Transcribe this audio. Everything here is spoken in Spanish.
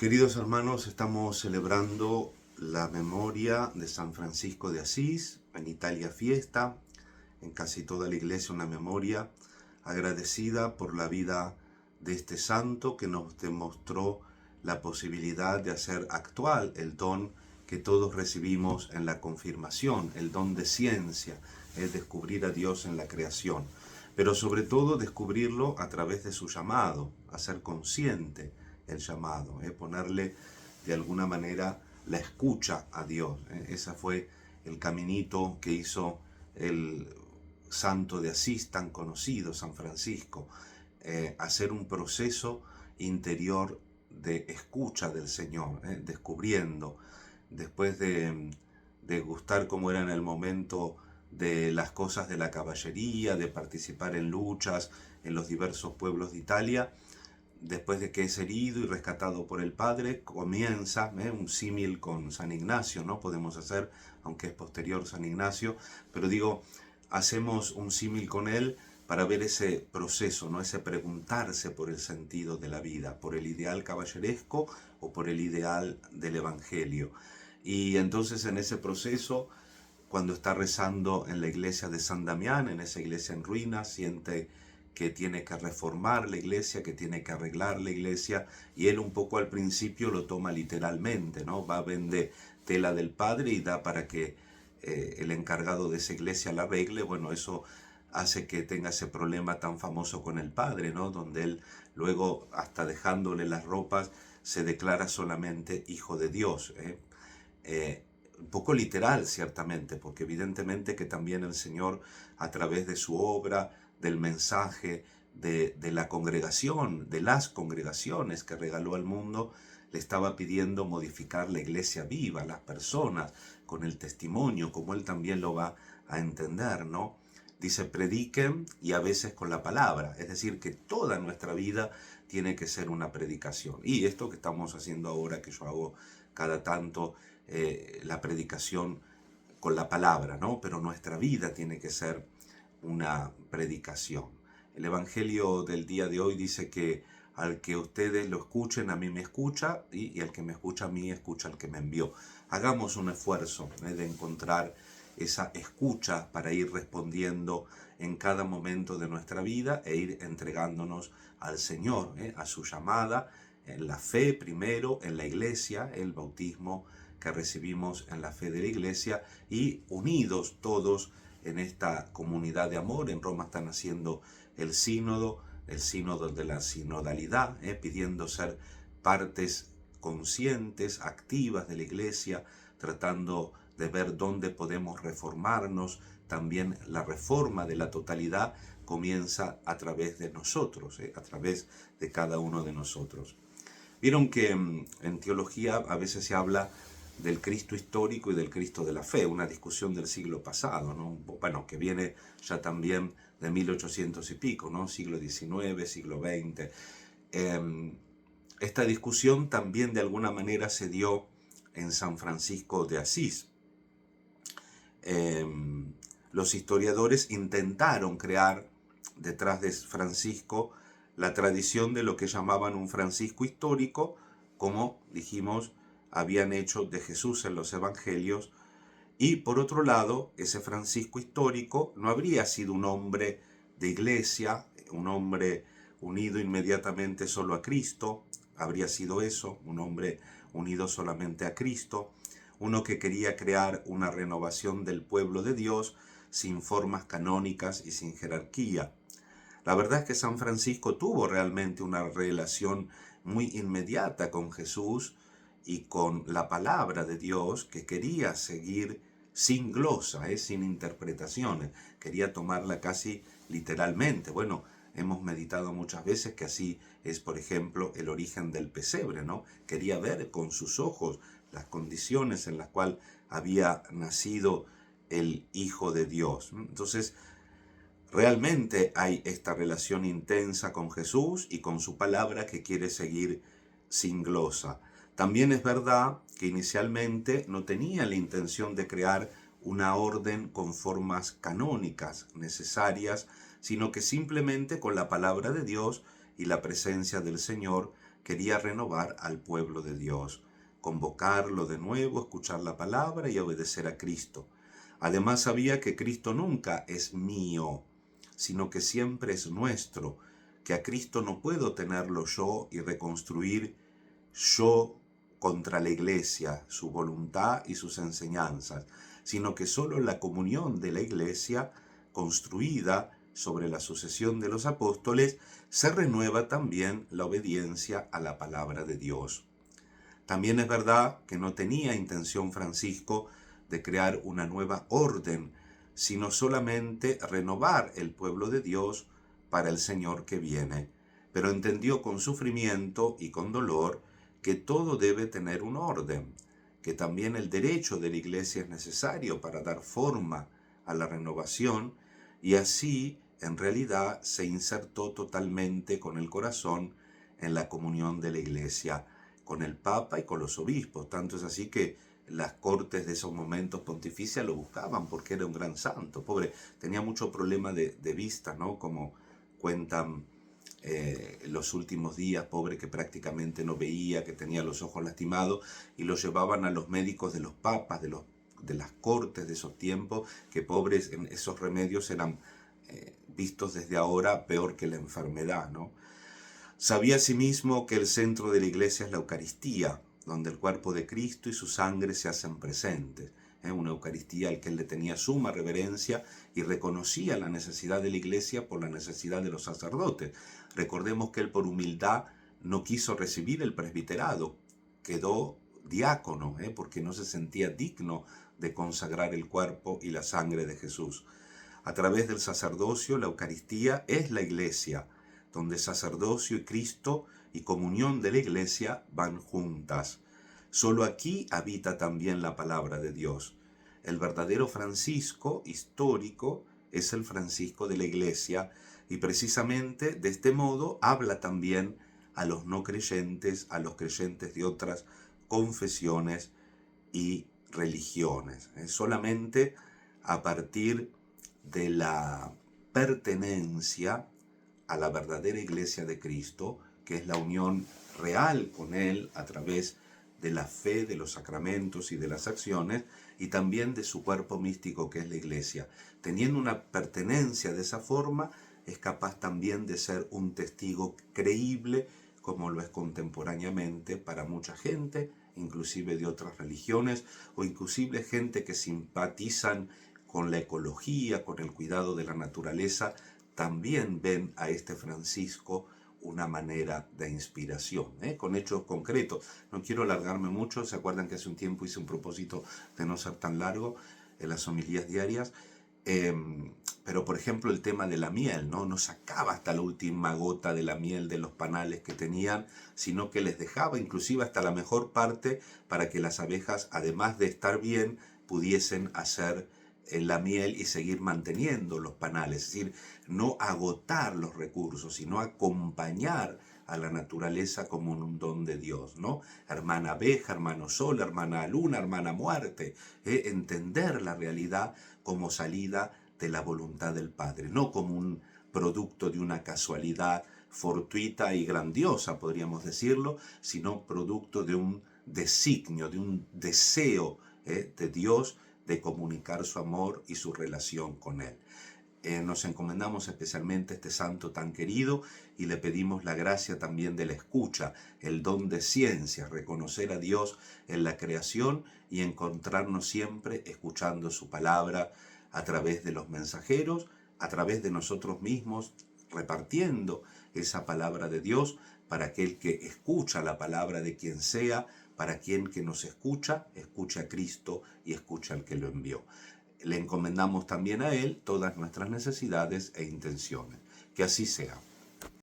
Queridos hermanos, estamos celebrando la memoria de San Francisco de Asís, en Italia fiesta, en casi toda la iglesia una memoria agradecida por la vida de este santo que nos demostró la posibilidad de hacer actual el don que todos recibimos en la confirmación, el don de ciencia, es descubrir a Dios en la creación, pero sobre todo descubrirlo a través de su llamado, a ser consciente el llamado, ponerle de alguna manera la escucha a Dios. Ese fue el caminito que hizo el santo de Asís tan conocido, San Francisco, hacer un proceso interior de escucha del Señor, descubriendo, después de gustar como era en el momento de las cosas de la caballería, de participar en luchas en los diversos pueblos de Italia, después de que es herido y rescatado por el Padre, comienza un símil con San Ignacio, ¿no? Podemos hacer, aunque es posterior San Ignacio, pero digo, hacemos un símil con él para ver ese proceso, ¿no? Ese preguntarse por el sentido de la vida, por el ideal caballeresco o por el ideal del Evangelio. Y entonces en ese proceso, cuando está rezando en la iglesia de San Damián, en esa iglesia en ruinas, siente que tiene que reformar la iglesia, que tiene que arreglar la iglesia, y él un poco al principio lo toma literalmente, ¿no? Va a vender tela del Padre y da para que el encargado de esa iglesia la arregle. Bueno, eso hace que tenga ese problema tan famoso con el Padre, ¿no? Donde él luego, hasta dejándole las ropas, se declara solamente hijo de Dios, un poco literal, ciertamente, porque evidentemente que también el Señor, a través de su obra, del mensaje, de la congregación, de las congregaciones que regaló al mundo, le estaba pidiendo modificar la iglesia viva, las personas, con el testimonio, como él también lo va a entender, ¿no? Dice, prediquen, y a veces con la palabra, es decir, que toda nuestra vida tiene que ser una predicación. Y esto que estamos haciendo ahora, que yo hago cada tanto, la predicación con la palabra, ¿no? Pero nuestra vida tiene que ser una predicación. El Evangelio del día de hoy dice que al que ustedes lo escuchen, a mí me escucha, y al que me escucha a mí, escucha al que me envió. Hagamos un esfuerzo de encontrar esa escucha para ir respondiendo en cada momento de nuestra vida e ir entregándonos al Señor, a su llamada, en la fe primero, en la iglesia, el bautismo que recibimos en la fe de la iglesia, y unidos todos en esta comunidad de amor. En Roma están haciendo el sínodo de la sinodalidad, pidiendo ser partes conscientes, activas de la iglesia, tratando de ver dónde podemos reformarnos. También la reforma de la totalidad comienza a través de nosotros, a través de cada uno de nosotros. Vieron que en teología a veces se habla del Cristo histórico y del Cristo de la fe, una discusión del siglo pasado, ¿no? Bueno, que viene ya también de 1800 y pico, ¿no? Siglo XIX, siglo XX. Esta discusión también de alguna manera se dio en San Francisco de Asís. Los historiadores intentaron crear detrás de Francisco la tradición de lo que llamaban un Francisco histórico, como dijimos, habían hecho de Jesús en los evangelios. Y por otro lado, ese Francisco histórico no habría sido un hombre de iglesia, un hombre unido inmediatamente solo a Cristo, habría sido eso, un hombre unido solamente a Cristo, uno que quería crear una renovación del pueblo de Dios sin formas canónicas y sin jerarquía. La verdad es que San Francisco tuvo realmente una relación muy inmediata con Jesús y con la palabra de Dios, que quería seguir sin glosa, sin interpretaciones, quería tomarla casi literalmente. Bueno, hemos meditado muchas veces que así es, por ejemplo, el origen del pesebre, ¿no? Quería ver con sus ojos las condiciones en las cuales había nacido el Hijo de Dios. Entonces, realmente hay esta relación intensa con Jesús y con su palabra que quiere seguir sin glosa. También es verdad que inicialmente no tenía la intención de crear una orden con formas canónicas necesarias, sino que simplemente con la palabra de Dios y la presencia del Señor quería renovar al pueblo de Dios, convocarlo de nuevo, escuchar la palabra y obedecer a Cristo. Además sabía que Cristo nunca es mío, sino que siempre es nuestro, que a Cristo no puedo tenerlo yo y reconstruir yo contra la iglesia, su voluntad y sus enseñanzas, sino que solo en la comunión de la iglesia, construida sobre la sucesión de los apóstoles, se renueva también la obediencia a la palabra de Dios. También es verdad que no tenía intención Francisco de crear una nueva orden, sino solamente renovar el pueblo de Dios para el Señor que viene. Pero entendió con sufrimiento y con dolor que todo debe tener un orden, que también el derecho de la Iglesia es necesario para dar forma a la renovación, y así en realidad se insertó totalmente con el corazón en la comunión de la Iglesia, con el Papa y con los obispos. Tanto es así que las cortes de esos momentos pontificias lo buscaban porque era un gran santo. Pobre, tenía mucho problema de vista, ¿no? Como cuentan los últimos días, pobre, que prácticamente no veía, que tenía los ojos lastimados, y lo llevaban a los médicos de los papas, de las cortes de esos tiempos, que pobres, esos remedios eran vistos desde ahora peor que la enfermedad, ¿no? Sabía asimismo que el centro de la iglesia es la Eucaristía, donde el cuerpo de Cristo y su sangre se hacen presentes. Una Eucaristía al que él le tenía suma reverencia y reconocía la necesidad de la iglesia por la necesidad de los sacerdotes. Recordemos que él por humildad no quiso recibir el presbiterado, quedó diácono, porque no se sentía digno de consagrar el cuerpo y la sangre de Jesús. A través del sacerdocio, la Eucaristía es la iglesia, donde sacerdocio y Cristo y comunión de la iglesia van juntas. Solo aquí habita también la palabra de Dios. El verdadero Francisco histórico es el Francisco de la iglesia, y precisamente de este modo habla también a los no creyentes, a los creyentes de otras confesiones y religiones. Solamente a partir de la pertenencia a la verdadera iglesia de Cristo, que es la unión real con Él a través de la fe, de los sacramentos y de las acciones, y también de su cuerpo místico que es la iglesia. Teniendo una pertenencia de esa forma, es capaz también de ser un testigo creíble, como lo es contemporáneamente para mucha gente, inclusive de otras religiones, o inclusive gente que simpatizan con la ecología, con el cuidado de la naturaleza, también ven a este Francisco una manera de inspiración, con hechos concretos. No quiero alargarme mucho, se acuerdan que hace un tiempo hice un propósito de no ser tan largo en las homilías diarias, pero por ejemplo el tema de la miel, no sacaba hasta la última gota de la miel de los panales que tenían, sino que les dejaba inclusive hasta la mejor parte para que las abejas, además de estar bien, pudiesen hacer la miel y seguir manteniendo los panales. Es decir, no agotar los recursos, sino acompañar a la naturaleza como un don de Dios, ¿no? Hermana abeja, hermano sol, hermana luna, hermana muerte, entender la realidad como salida de la voluntad del Padre, no como un producto de una casualidad fortuita y grandiosa, podríamos decirlo, sino producto de un designio, de un deseo de Dios de comunicar su amor y su relación con Él. Nos encomendamos especialmente a este santo tan querido y le pedimos la gracia también de la escucha, el don de ciencia, reconocer a Dios en la creación y encontrarnos siempre escuchando su palabra a través de los mensajeros, a través de nosotros mismos, repartiendo esa palabra de Dios para aquel que escucha la palabra de quien sea, para quien que nos escucha, escucha a Cristo y escucha al que lo envió. Le encomendamos también a Él todas nuestras necesidades e intenciones. Que así sea.